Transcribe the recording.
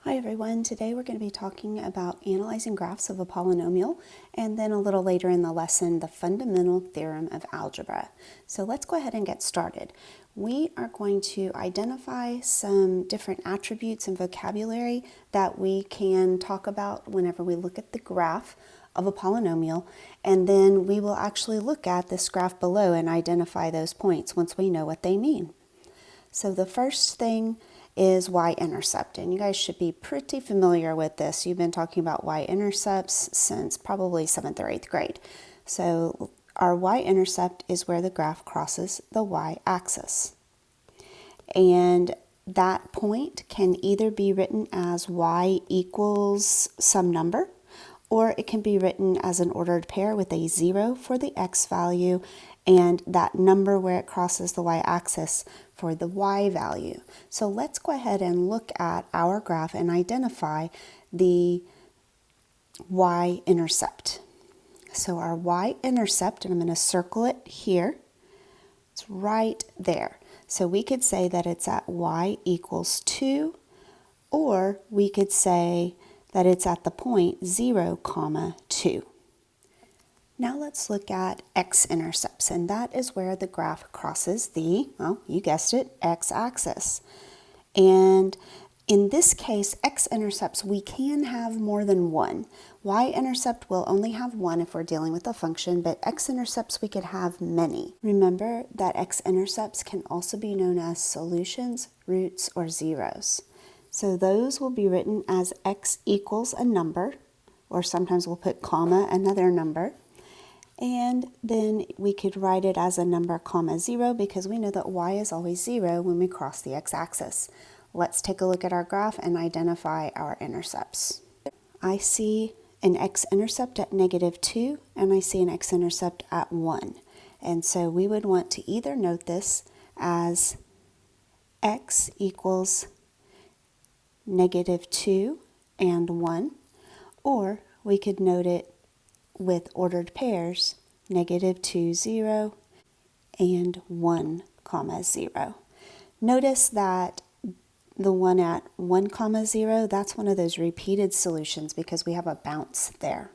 Hi everyone, today we're going to be talking about analyzing graphs of a polynomial and then a little later in the lesson the fundamental theorem of algebra. So let's go ahead and get started. We are going to identify some different attributes and vocabulary that we can talk about whenever we look at the graph of a polynomial, and then we will actually look at this graph below and identify those points once we know what they mean. So the first thing is y-intercept, and you guys should be pretty familiar with this. You've been talking about y-intercepts since probably 7th or 8th grade. So our y-intercept is where the graph crosses the y-axis. And that point can either be written as y equals some number, or it can be written as an ordered pair with a 0 for the x value and that number where it crosses the y-axis for the y value. So let's go ahead and look at our graph and identify the y-intercept. So our y-intercept, and I'm going to circle it here, it's right there. So we could say that it's at y equals 2, or we could say that it's at the point 0, 2. Now let's look at x-intercepts, and that is where the graph crosses the, well, you guessed it, x-axis. And in this case, x-intercepts, we can have more than one. Y-intercept will only have one if we're dealing with a function, but x-intercepts we could have many. Remember that x-intercepts can also be known as solutions, roots, or zeros. So those will be written as x equals a number, or sometimes we'll put comma, another number. And then we could write it as a number comma 0 because we know that y is always 0 when we cross the x-axis. Let's take a look at our graph and identify our intercepts. I see an x-intercept at -2 and I see an x-intercept at 1. And so we would want to either note this as x equals -2 and 1, or we could note it with ordered pairs, -2, 0, and 1, 0. Notice that the one at 1, 0, that's one of those repeated solutions because we have a bounce there.